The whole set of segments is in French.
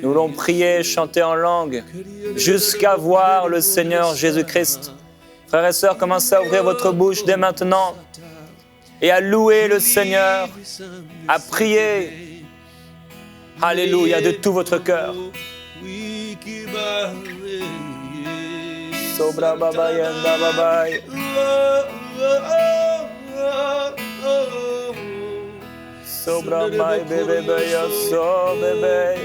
Nous voulons prier, chanter en langue, jusqu'à voir le Seigneur Jésus-Christ. Frères et sœurs, commencez à ouvrir votre bouche dès maintenant et à louer le Seigneur, à prier. Alléluia, de tout votre cœur. Sobra babayenda babay. Sobra bay bebe beya so bebe.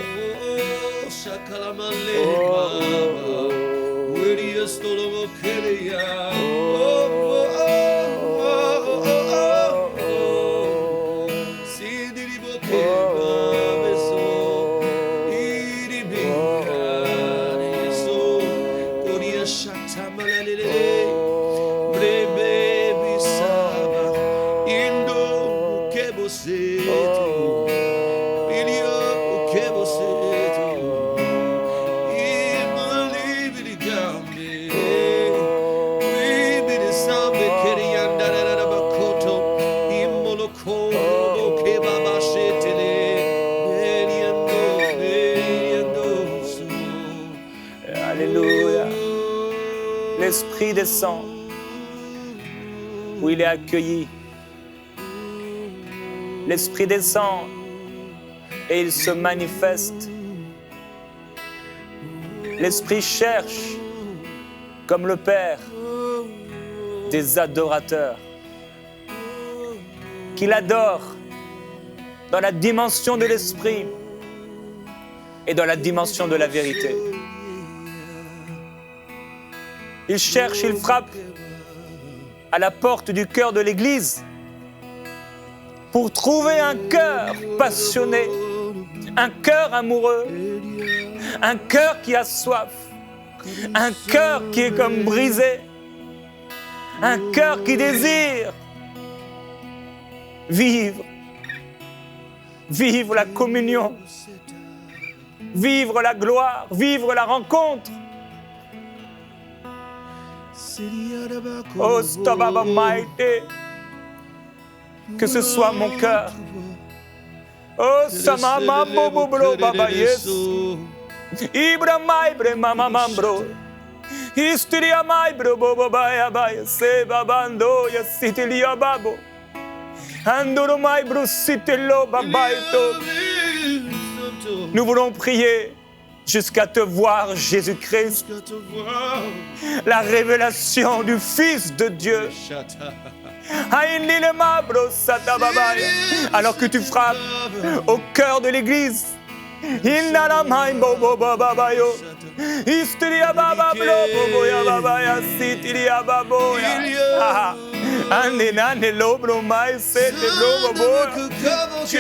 Alléluia. L'Esprit descend où il est accueilli. L'Esprit descend et il se manifeste. L'Esprit cherche, comme le Père, des adorateurs qu'il adore dans la dimension de l'Esprit et dans la dimension de la vérité. Il cherche, il frappe à la porte du cœur de l'Église pour trouver un cœur passionné, un cœur amoureux, un cœur qui a soif, un cœur qui est comme brisé, un cœur qui désire vivre la communion, vivre la gloire, vivre la rencontre. Oh, Stababa Maïté, que ce soit mon cœur. Oh, Samama Boboblo Baba Yes, Ibra Maibre Mama Mambro, Histiria Maibro Bobo Baya Baya, Seba Bando Yasitilia Babo, Andoro Maibro Sitelo Babaito. Nous voulons prier jusqu'à te voir, Jésus-Christ, la révélation du Fils de Dieu. Alors que tu frappes au cœur de l'Église, tu es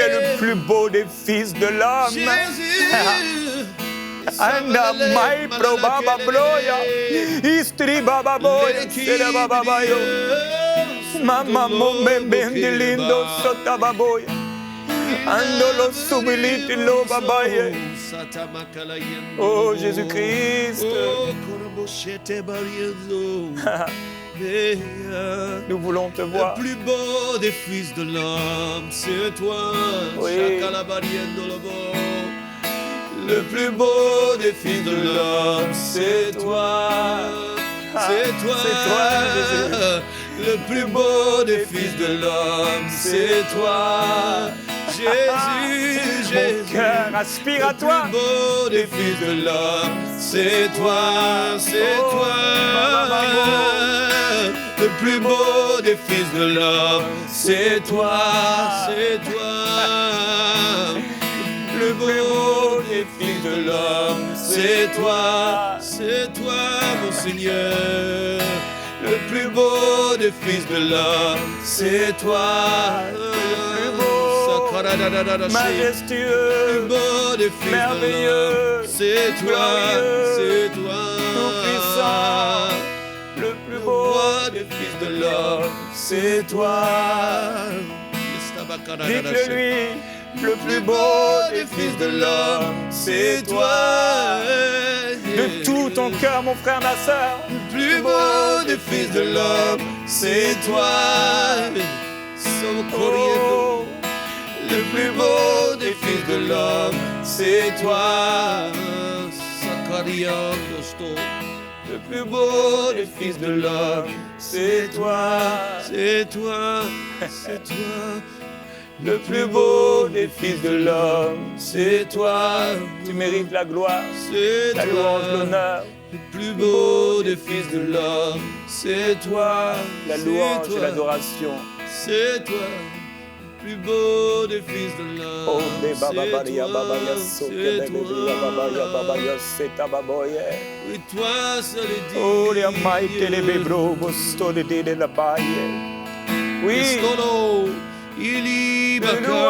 le plus beau des fils de l'homme. Anda mai pro baba bloya, istri baba boya, sera baba bayo. Mama mombe lindo sota baboya. Ando lo subiliti lo babaye. Oh Jésus-Christ. Nous voulons te voir. Le plus beau des fils de l'homme, c'est toi. Oui. Le plus beau des fils de l'homme, c'est toi. C'est toi. C'est toi, Jésus. Le plus beau des fils de l'homme, c'est toi. Jésus, Jésus. Mon cœur aspire à toi. Le plus beau des fils de l'homme, c'est toi, c'est toi. Le plus beau des fils de l'homme, c'est toi, c'est toi. Le plus beau des fils de l'homme, c'est toi, mon Seigneur. Le plus beau des fils de l'homme, c'est toi. Majestueux, le plus beau des fils merveilleux, de l'homme, c'est toi, c'est toi. Tout-puissant, le plus beau des fils de l'homme, c'est toi. Dites-le-lui, le plus beau des fils de l'homme, c'est toi. De tout ton cœur, mon frère, ma sœur. Le plus beau des fils de l'homme, c'est toi. Oh, Le plus beau des fils de l'homme, c'est toi. Le plus beau des fils de l'homme, c'est toi. C'est toi, c'est toi. Le plus beau des fils de l'homme, c'est toi. Tu mérites la gloire, C'est la louange, toi. l'honneur, Le plus beau des fils de l'homme, c'est toi. la C'est louange toi. et l'adoration. C'est toi. Le plus beau des fils de l'homme. Oh, des baba c'est baria toi. baba yasso, C'est baba baba toi. yasseta baboye. Oui, toi seul est digne. Oh, les amaïte les bébros, bosto de de la baille. Oui, Stolo, de Ilibaka.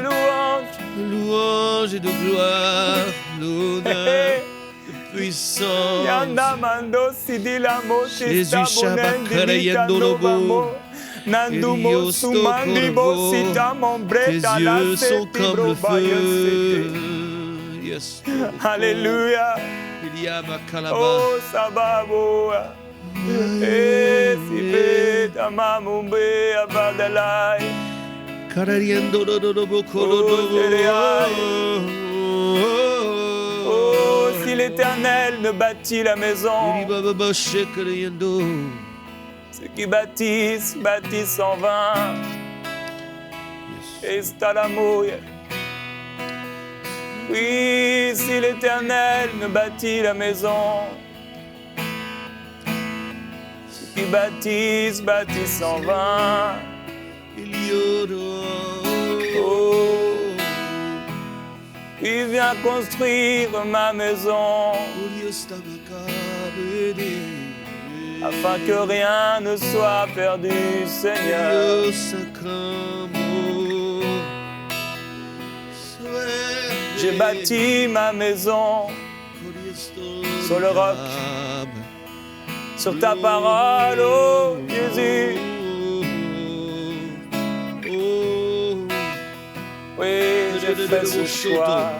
louange, Louange et de gloire, l'honneur, de puissance. Yanda mando sidi la mo Jésus, testa bonen Shabbat, di Yandolobo. Nandumo Elios sumandi bo Tokorobo. sita mon Tes breta la yeux sont seti comme bro le baye feu. sete. Yes. Alléluia. Il y a ma calaba. Oh sababoa. Eh si beta mamumbe abadalai. Carariendo do Oh si l'Éternel ne bâtit la maison, ceux qui bâtissent en vain. Estalamo. Oui, si l'Éternel ne bâtit la maison, ceux qui bâtissent en vain. Oh, il vient construire ma maison, afin que rien ne soit perdu, Seigneur. J'ai bâti ma maison sur le roc, sur ta parole, oh Jésus. Oui, j'ai fait ce choix.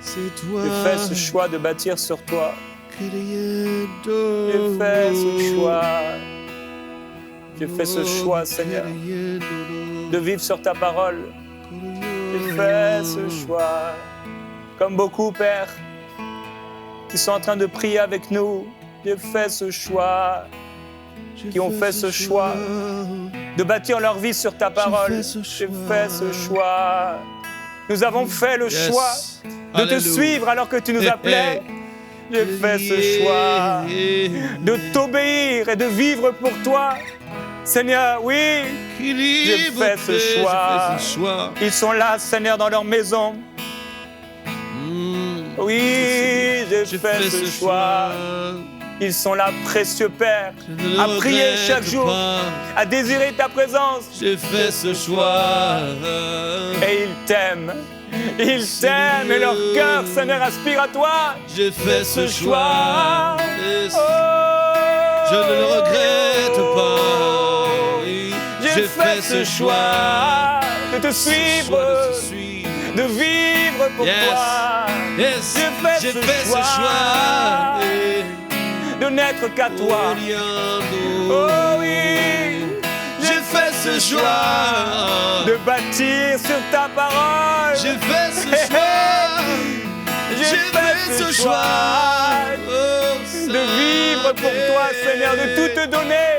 C'est toi. J'ai fait ce choix de bâtir sur toi. J'ai fait ce choix. J'ai fait ce choix, Seigneur, de vivre sur ta parole. J'ai fait ce choix. Comme beaucoup, Père, qui sont en train de prier avec nous, j'ai fait ce choix. Qui ont fait ce choix de bâtir leur vie sur ta parole. J'ai fait ce choix. Nous avons fait le choix de te suivre alors que tu nous appelais. J'ai fait ce choix de t'obéir et de vivre pour toi. Seigneur, oui, j'ai fait ce choix. Ils sont là, Seigneur, dans leur maison. Oui, j'ai fait ce choix. Ils sont là, précieux Père, à prier chaque jour, à désirer ta présence. J'ai fait ce choix. Et ils t'aiment. Ils t'aiment et leur cœur, Seigneur, aspire à toi. J'ai fait ce choix. Oh, Je ne le regrette pas. J'ai fait ce choix de te suivre, de vivre pour toi. Yes. J'ai fait ce choix de n'être qu'à toi. Oh oui, j'ai fait ce choix de bâtir sur ta parole. J'ai fait ce choix. J'ai fait ce choix de vivre pour toi, Seigneur, de tout te donner.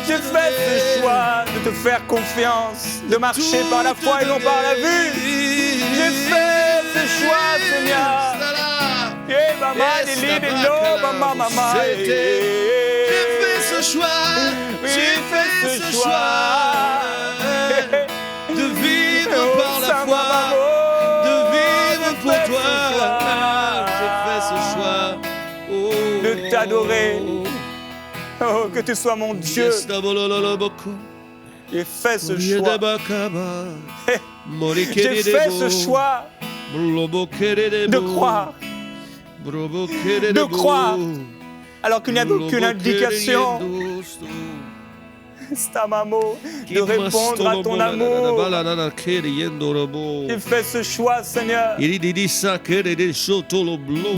J'ai fait ce choix de te faire confiance, de marcher par la foi et non par la vue. J'ai fait ce choix, Seigneur. J'ai fait ce choix. J'ai fait ce choix de vivre par la foi, de vivre pour toi. J'ai fait ce choix de t'adorer. Oh, que tu sois mon Dieu. J'ai fait ce choix. J'ai fait ce choix de croire. De croire. Alors qu'il n'y a aucune indication. Stamamo, de répondre à ton amour. J'ai fait ce choix, Seigneur, de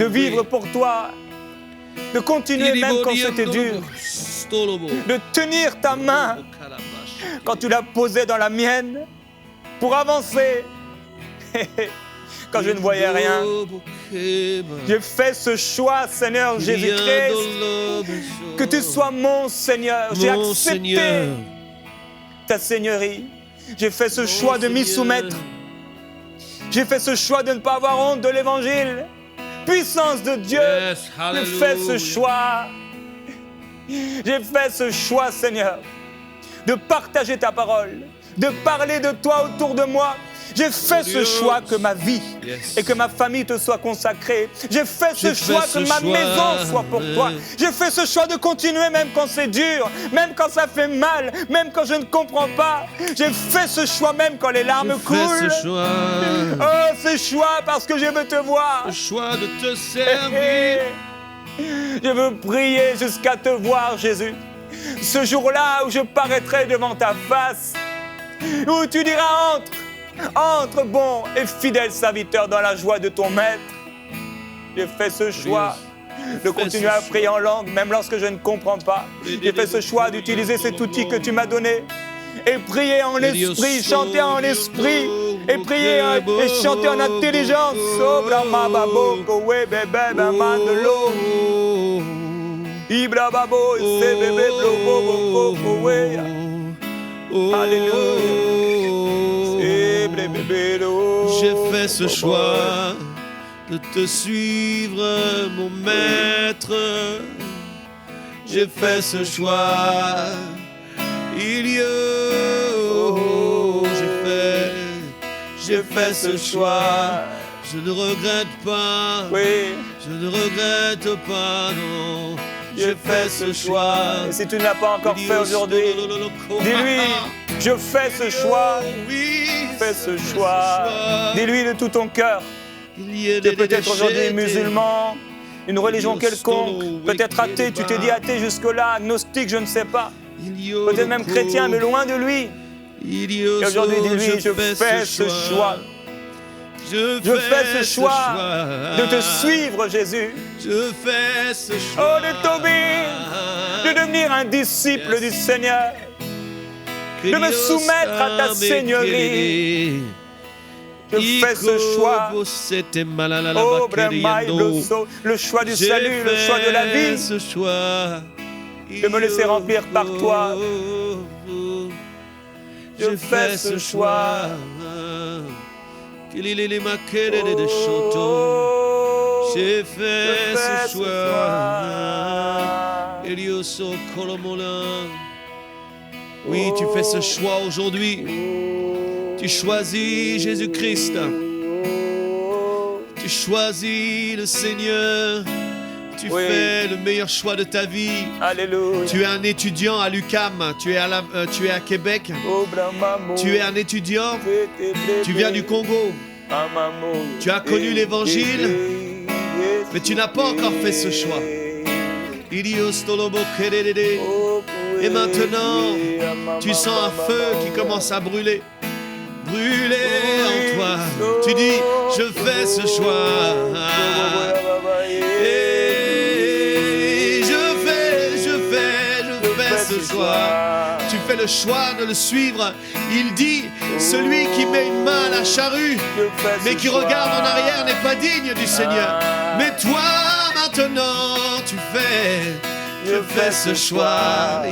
vivre pour toi. De continuer même quand c'était dur, de tenir ta main quand tu l'as posée dans la mienne, pour avancer. Quand je ne voyais rien, j'ai fait ce choix, Seigneur Jésus-Christ, que tu sois mon Seigneur. J'ai accepté ta Seigneurie. J'ai fait ce choix de m'y soumettre. J'ai fait ce choix de ne pas avoir honte de l'Évangile. Puissance de Dieu, j'ai fait ce choix. J'ai fait ce choix, Seigneur, de partager ta parole, de parler de toi autour de moi. J'ai fait ce choix que ma vie et que ma famille te soient consacrées. J'ai fait ce choix que ma maison soit pour toi. J'ai fait ce choix de continuer même quand c'est dur, même quand ça fait mal, même quand je ne comprends pas. J'ai fait ce choix même quand les larmes coulent. Oh, ce choix parce que je veux te voir. Le choix de te servir. Je veux prier jusqu'à te voir, Jésus. Ce jour-là où je paraîtrai devant ta face, où tu diras entre bon et fidèle serviteur dans la joie de ton maître. J'ai fait ce choix de continuer à prier en langue, même lorsque je ne comprends pas. J'ai fait ce choix d'utiliser cet outil que tu m'as donné et prier en l'esprit, chanter en l'esprit et prier et chanter en intelligence. J'ai fait ce choix de te suivre, mon maître. J'ai fait ce choix. J'ai fait ce choix. Je ne regrette pas. Oui. Je ne regrette pas, non. J'ai fait ce choix. Et si tu ne l'as pas encore fait aujourd'hui, dis-lui, je fais ce choix. Fais ce choix. Dis-lui de tout ton cœur. Tu es peut-être aujourd'hui musulman, une religion quelconque, peut-être athée, tu t'es dit athée jusque-là, agnostique, je ne sais pas. Peut-être même chrétien, mais loin de lui. Et aujourd'hui, dis-lui, je fais ce choix. Je fais ce choix de te suivre, Jésus. Je fais ce choix. Oh, de t'obéir, de devenir un disciple du Seigneur, de me soumettre à ta Seigneurie. Je fais ce choix. Oh, le choix du salut, le choix de la vie. De me laisser remplir par toi. Je fais ce choix. J'ai fait ce choix. Oui, tu fais ce choix aujourd'hui. Tu choisis Jésus-Christ. Tu choisis le Seigneur. Tu fais le meilleur choix de ta vie. Alléluia. Tu es un étudiant à l'UQAM. Tu es à Québec. Tu es un étudiant. Tu viens du Congo. Tu as connu l'Évangile, mais tu n'as pas encore fait ce choix. Et maintenant, tu sens un feu qui commence à brûler. Brûler en toi. Tu dis, je fais ce choix. Et je fais ce choix. Tu fais le choix de le suivre. Il dit, celui qui met une main à la charrue, mais qui regarde en arrière n'est pas digne du Seigneur. Mais toi, maintenant, tu fais, je fais ce choix.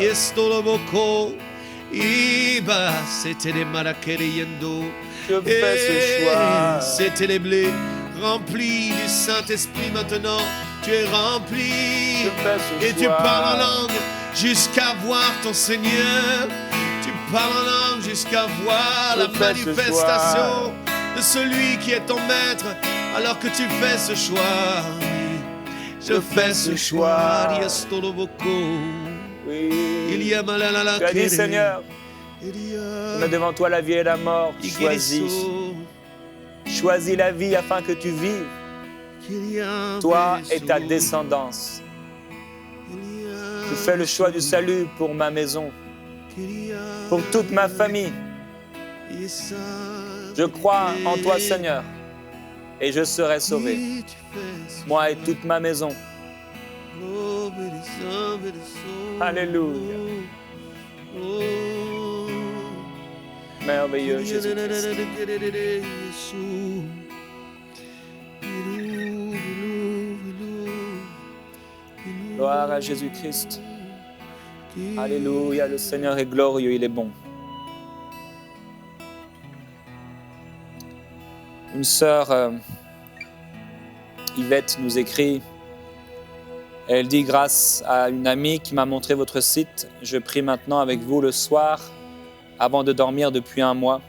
C'était les malakériendo. Je fais ce choix. C'était les blés remplis du Saint-Esprit maintenant. Tu es rempli et tu parles en langue jusqu'à voir ton Seigneur. Tu parles en langue jusqu'à voir la manifestation de celui qui est ton maître alors que tu fais ce choix. Je fais ce choix. Oui. Il y a Tu as dit, Seigneur, je mets devant toi la vie et la mort. Choisis la vie afin que tu vives. Toi et ta descendance. Je fais le choix du salut pour ma maison, pour toute ma famille. Je crois en toi, Seigneur, et je serai sauvé, moi et toute ma maison. Alléluia. merveilleux Jésus-Christ. Gloire à Jésus-Christ. Alléluia, le Seigneur est glorieux, il est bon. Une sœur, Yvette, nous écrit, elle dit: grâce à une amie qui m'a montré votre site, je prie maintenant avec vous le soir avant de dormir depuis 1 mois.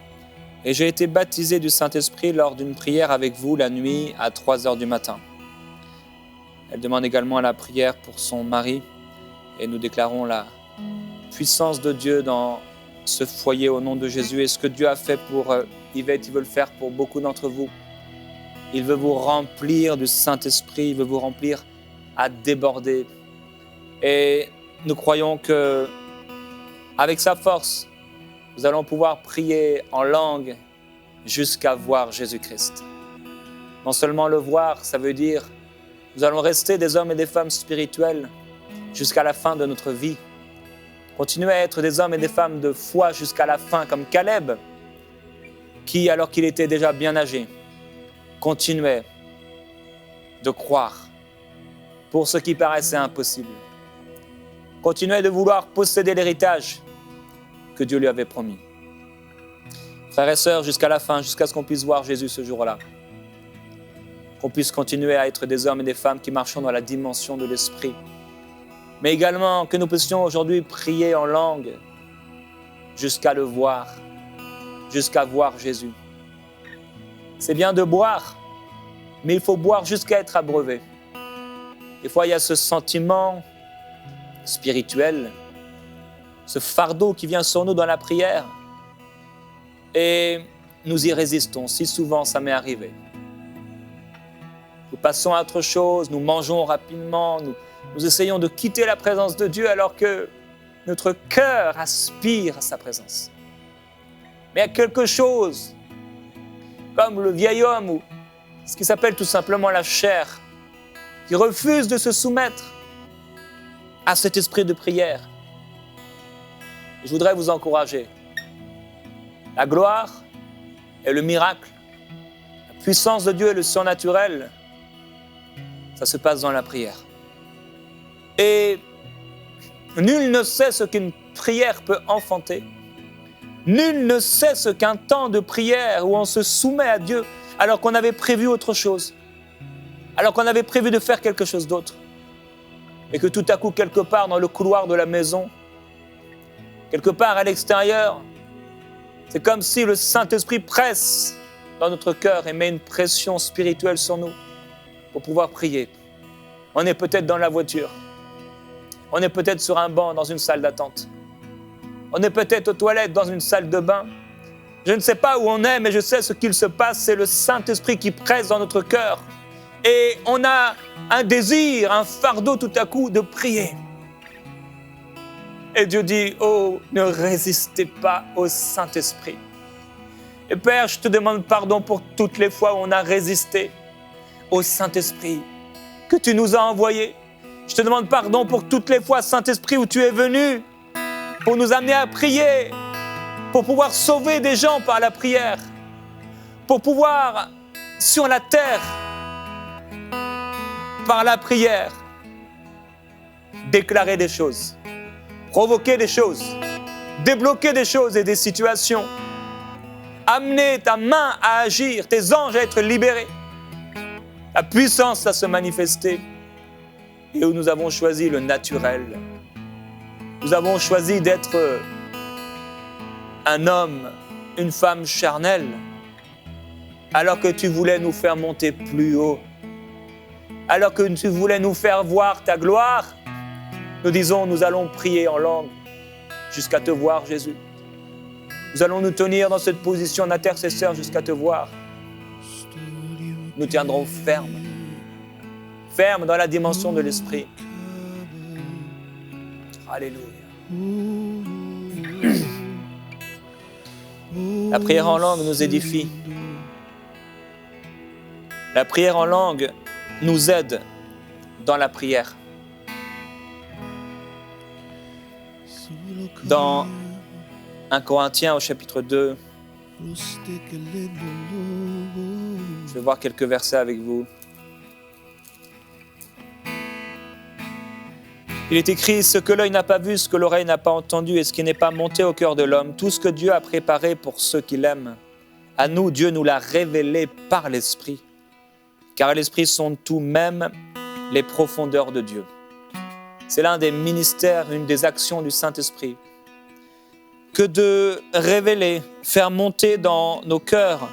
Et j'ai été baptisé du Saint-Esprit lors d'une prière avec vous la nuit à 3 heures du matin. Elle demande également la prière pour son mari et nous déclarons la puissance de Dieu dans ce foyer au nom de Jésus. Et ce que Dieu a fait pour Yvette, il veut le faire pour beaucoup d'entre vous. Il veut vous remplir du Saint-Esprit, il veut vous remplir à déborder. Et nous croyons que avec sa force, nous allons pouvoir prier en langue jusqu'à voir Jésus-Christ. Non seulement le voir, ça veut dire nous allons rester des hommes et des femmes spirituels jusqu'à la fin de notre vie. Continuer à être des hommes et des femmes de foi jusqu'à la fin, comme Caleb, qui, alors qu'il était déjà bien âgé, continuait de croire pour ce qui paraissait impossible. Continuait de vouloir posséder l'héritage que Dieu lui avait promis. Frères et sœurs, jusqu'à la fin, jusqu'à ce qu'on puisse voir Jésus ce jour-là, qu'on puisse continuer à être des hommes et des femmes qui marchons dans la dimension de l'Esprit, mais également que nous puissions aujourd'hui prier en langue jusqu'à le voir, jusqu'à voir Jésus. C'est bien de boire, mais il faut boire jusqu'à être abreuvé. Des fois, il y a ce sentiment spirituel, ce fardeau qui vient sur nous dans la prière, et nous y résistons. Si souvent, ça m'est arrivé. Nous passons à autre chose, nous mangeons rapidement, nous essayons de quitter la présence de Dieu alors que notre cœur aspire à sa présence. Mais il y a quelque chose, comme le vieil homme ou ce qui s'appelle tout simplement la chair, qui refuse de se soumettre à cet esprit de prière. Je voudrais vous encourager. La gloire et le miracle, la puissance de Dieu et le surnaturel, ça se passe dans la prière. Et nul ne sait ce qu'une prière peut enfanter. Nul ne sait ce qu'un temps de prière où on se soumet à Dieu alors qu'on avait prévu autre chose, alors qu'on avait prévu de faire quelque chose d'autre. Et que tout à coup, quelque part dans le couloir de la maison, quelque part à l'extérieur, c'est comme si le Saint-Esprit presse dans notre cœur et met une pression spirituelle sur nous pour pouvoir prier. On est peut-être dans la voiture. On est peut-être sur un banc dans une salle d'attente. On est peut-être aux toilettes dans une salle de bain. Je ne sais pas où on est, mais je sais ce qu'il se passe. C'est le Saint-Esprit qui presse dans notre cœur. Et on a un désir, un fardeau tout à coup de prier. Et Dieu dit, oh, ne résistez pas au Saint-Esprit. Et Père, je te demande pardon pour toutes les fois où on a résisté au Saint-Esprit que tu nous as envoyé. Je te demande pardon pour toutes les fois, Saint-Esprit, où tu es venu pour nous amener à prier, pour pouvoir sauver des gens par la prière, pour pouvoir, sur la terre, par la prière, déclarer des choses, provoquer des choses, débloquer des choses et des situations, amener ta main à agir, tes anges à être libérés, la puissance à se manifester, et où nous avons choisi le naturel. Nous avons choisi d'être un homme, une femme charnelle, alors que tu voulais nous faire monter plus haut, alors que tu voulais nous faire voir ta gloire. Nous disons, nous allons prier en langue jusqu'à te voir, Jésus. Nous allons nous tenir dans cette position d'intercesseur jusqu'à te voir. Nous tiendrons fermes dans la dimension de l'Esprit. Alléluia. La prière en langue nous édifie. La prière en langue nous aide dans la prière. Dans 1 Corinthiens au chapitre 2, Je vais voir quelques versets avec vous. Il est écrit, ce que l'œil n'a pas vu, ce que l'oreille n'a pas entendu et ce qui n'est pas monté au cœur de l'homme, tout ce que Dieu a préparé pour ceux qui l'aiment. À nous, Dieu nous l'a révélé par l'Esprit. Car l'Esprit sonde tout, même les profondeurs de Dieu. C'est l'un des ministères, une des actions du Saint-Esprit. Que de révéler, faire monter dans nos cœurs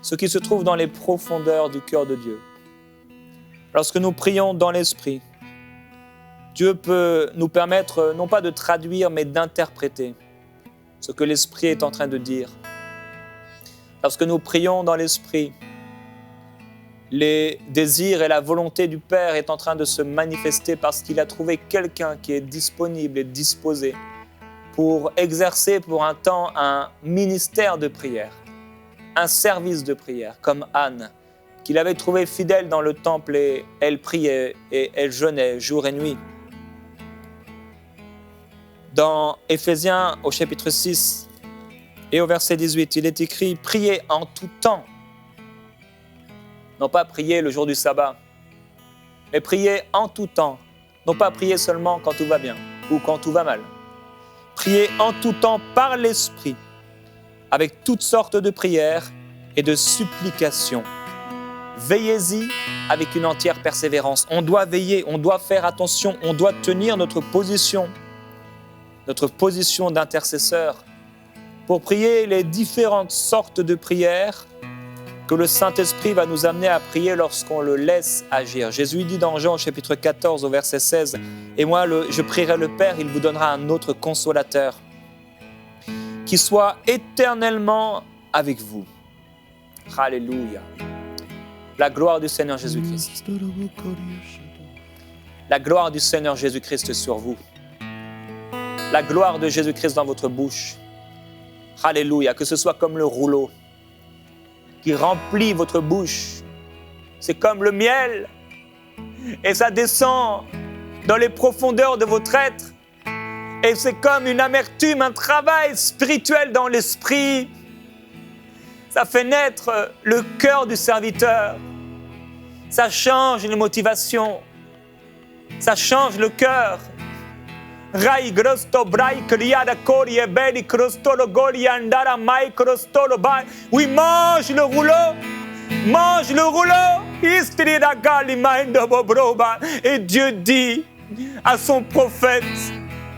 ce qui se trouve dans les profondeurs du cœur de Dieu. Lorsque nous prions dans l'Esprit, Dieu peut nous permettre non pas de traduire, mais d'interpréter ce que l'Esprit est en train de dire. Lorsque nous prions dans l'Esprit, les désirs et la volonté du Père est en train de se manifester parce qu'il a trouvé quelqu'un qui est disponible et disposé pour exercer pour un temps un ministère de prière, un service de prière, comme Anne, qu'il avait trouvé fidèle dans le temple et elle priait et elle jeûnait jour et nuit. Dans Éphésiens au chapitre 6 et au verset 18, il est écrit « Priez en tout temps ». Non pas prier le jour du sabbat, mais prier en tout temps. Non pas prier seulement quand tout va bien ou quand tout va mal. Priez en tout temps par l'Esprit, avec toutes sortes de prières et de supplications. Veillez-y avec une entière persévérance. On doit veiller, on doit faire attention, on doit tenir notre position d'intercesseur pour prier les différentes sortes de prières que le Saint-Esprit va nous amener à prier lorsqu'on le laisse agir. Jésus dit dans Jean chapitre 14 au verset 16, « Et moi, je prierai le Père, il vous donnera un autre consolateur qui soit éternellement avec vous. » Alléluia. La gloire du Seigneur Jésus-Christ. La gloire du Seigneur Jésus-Christ sur vous. La gloire de Jésus-Christ dans votre bouche. Alléluia. Que ce soit comme le rouleau qui remplit votre bouche. C'est comme le miel. Et ça descend dans les profondeurs de votre être. Et c'est comme une amertume, un travail spirituel dans l'esprit. Ça fait naître le cœur du serviteur. Ça change les motivations. Ça change le cœur. Rai grosto brai kriada korie beli crostolo gori andara mai crostolo bai. Oui, mange le rouleau. Mange le rouleau. Istri da gali maindo bobroba. Et Dieu dit à son prophète,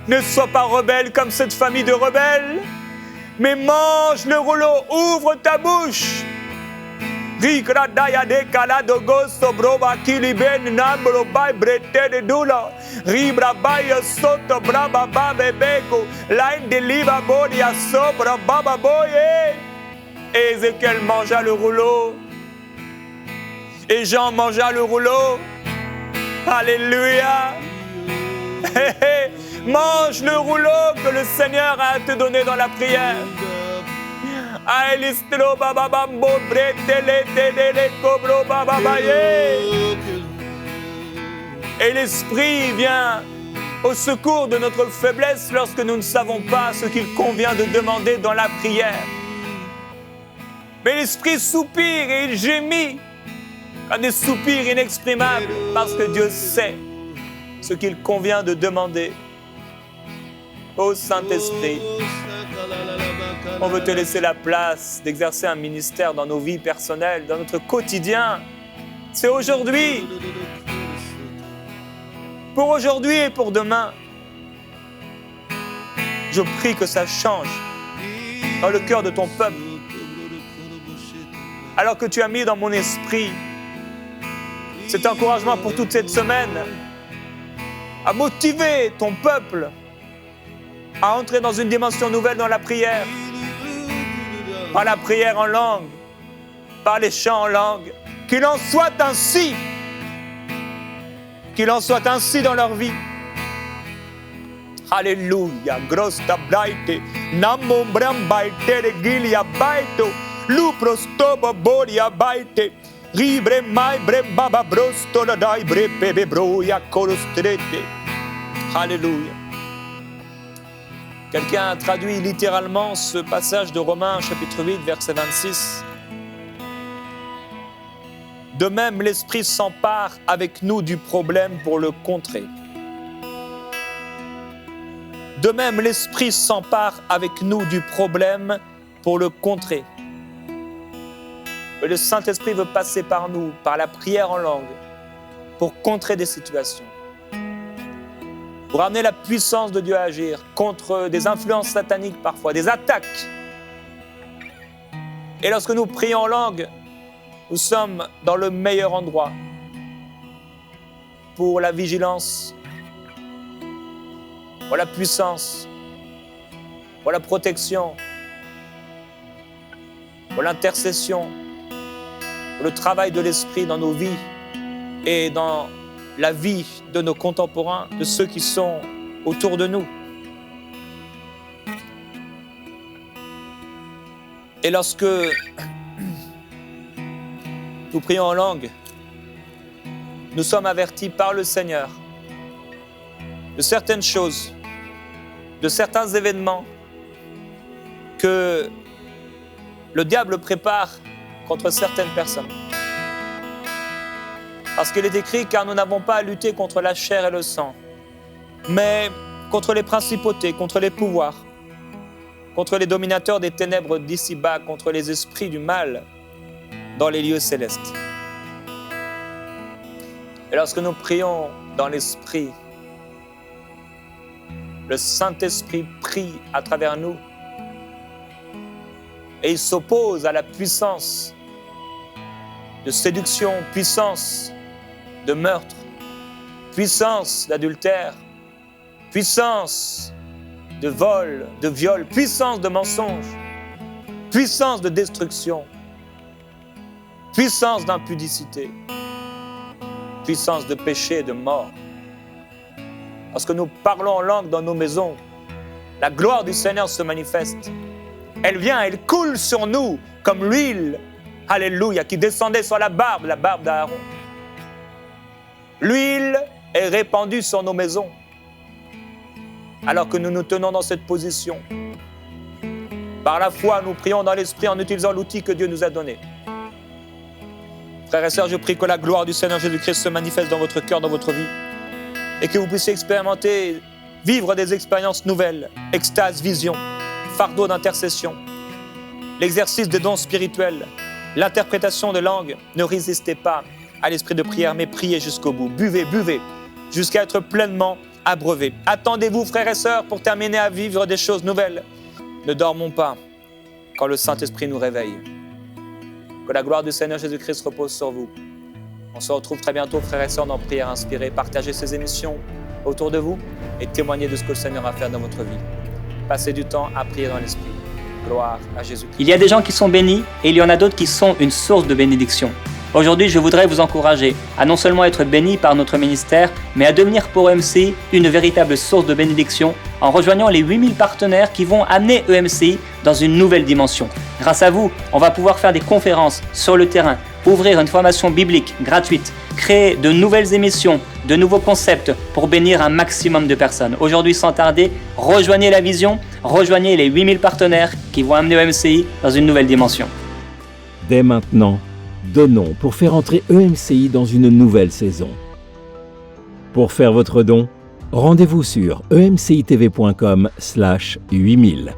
ne sois pas rebelle comme cette famille de rebelles, mais mange le rouleau, ouvre ta bouche. Rikradaya de kalado gosto broba kiliben nambro bai brete de dula. Ribra baya soto braba babe beko. Line de liva bodia sobra baba boye. Et Ézéchiel mangea le rouleau. Et Jean mangea le rouleau. Alléluia. Mange le rouleau que le Seigneur a à te donner dans la prière. Et l'Esprit vient au secours de notre faiblesse lorsque nous ne savons pas ce qu'il convient de demander dans la prière. Mais l'Esprit soupire et il gémit comme des soupirs inexprimables parce que Dieu sait ce qu'il convient de demander. Ô Saint-Esprit, on veut te laisser la place d'exercer un ministère dans nos vies personnelles, dans notre quotidien. C'est aujourd'hui. Pour aujourd'hui et pour demain. Je prie que ça change dans le cœur de ton peuple. Alors que tu as mis dans mon esprit cet encouragement pour toute cette semaine à motiver ton peuple à entrer dans une dimension nouvelle dans la prière, par la prière en langue, par les chants en langue. Qu'il en soit ainsi. Qu'il en soit ainsi dans leur vie. Alléluia. Grosta braite, namo brambaite de gilia baito, luprostoba boria baite, ribre mai brembaba brosto la dai brebe broia colostrete. Alléluia. Quelqu'un a traduit littéralement ce passage de Romains chapitre 8, verset 26. De même, l'Esprit s'empare avec nous du problème pour le contrer. De même, l'Esprit s'empare avec nous du problème pour le contrer. Le Saint-Esprit veut passer par nous, par la prière en langue, pour contrer des situations, pour amener la puissance de Dieu à agir contre des influences sataniques parfois, des attaques. Et lorsque nous prions en langue, nous sommes dans le meilleur endroit pour la vigilance, pour la puissance, pour la protection, pour l'intercession, pour le travail de l'Esprit dans nos vies et dans la vie de nos contemporains, de ceux qui sont autour de nous. Et lorsque nous prions en langue, nous sommes avertis par le Seigneur de certaines choses, de certains événements que le diable prépare contre certaines personnes. Parce qu'il est écrit, car nous n'avons pas à lutter contre la chair et le sang, mais contre les principautés, contre les pouvoirs, contre les dominateurs des ténèbres d'ici-bas, contre les esprits du mal dans les lieux célestes. Et lorsque nous prions dans l'Esprit, le Saint-Esprit prie à travers nous et il s'oppose à la puissance de séduction, puissance de meurtre, puissance d'adultère, puissance de vol, de viol, puissance de mensonge, puissance de destruction, puissance d'impudicité, puissance de péché et de mort. Lorsque nous parlons en langue dans nos maisons, la gloire du Seigneur se manifeste. Elle vient, elle coule sur nous comme l'huile, alléluia, qui descendait sur la barbe d'Aaron. L'huile est répandue sur nos maisons, alors que nous nous tenons dans cette position. Par la foi, nous prions dans l'Esprit en utilisant l'outil que Dieu nous a donné. Frères et sœurs, je prie que la gloire du Seigneur Jésus-Christ se manifeste dans votre cœur, dans votre vie, et que vous puissiez expérimenter, vivre des expériences nouvelles, extase, vision, fardeau d'intercession, l'exercice des dons spirituels, l'interprétation de langues. Ne résistez pas à l'esprit de prière, mais priez jusqu'au bout. Buvez, jusqu'à être pleinement abreuvés. Attendez-vous, frères et sœurs, pour terminer à vivre des choses nouvelles. Ne dormons pas quand le Saint-Esprit nous réveille. Que la gloire du Seigneur Jésus-Christ repose sur vous. On se retrouve très bientôt, frères et sœurs, dans Prière Inspirée. Partagez ces émissions autour de vous et témoignez de ce que le Seigneur a fait dans votre vie. Passez du temps à prier dans l'Esprit. Gloire à Jésus-Christ. Il y a des gens qui sont bénis et il y en a d'autres qui sont une source de bénédiction. Aujourd'hui, je voudrais vous encourager à non seulement être bénis par notre ministère, mais à devenir pour EMCI une véritable source de bénédiction en rejoignant les 8000 partenaires qui vont amener EMCI dans une nouvelle dimension. Grâce à vous, on va pouvoir faire des conférences sur le terrain, ouvrir une formation biblique gratuite, créer de nouvelles émissions, de nouveaux concepts pour bénir un maximum de personnes. Aujourd'hui, sans tarder, rejoignez la vision, rejoignez les 8000 partenaires qui vont amener EMCI dans une nouvelle dimension. Dès maintenant, donnons pour faire entrer EMCI dans une nouvelle saison. Pour faire votre don, rendez-vous sur emcitv.com/8000.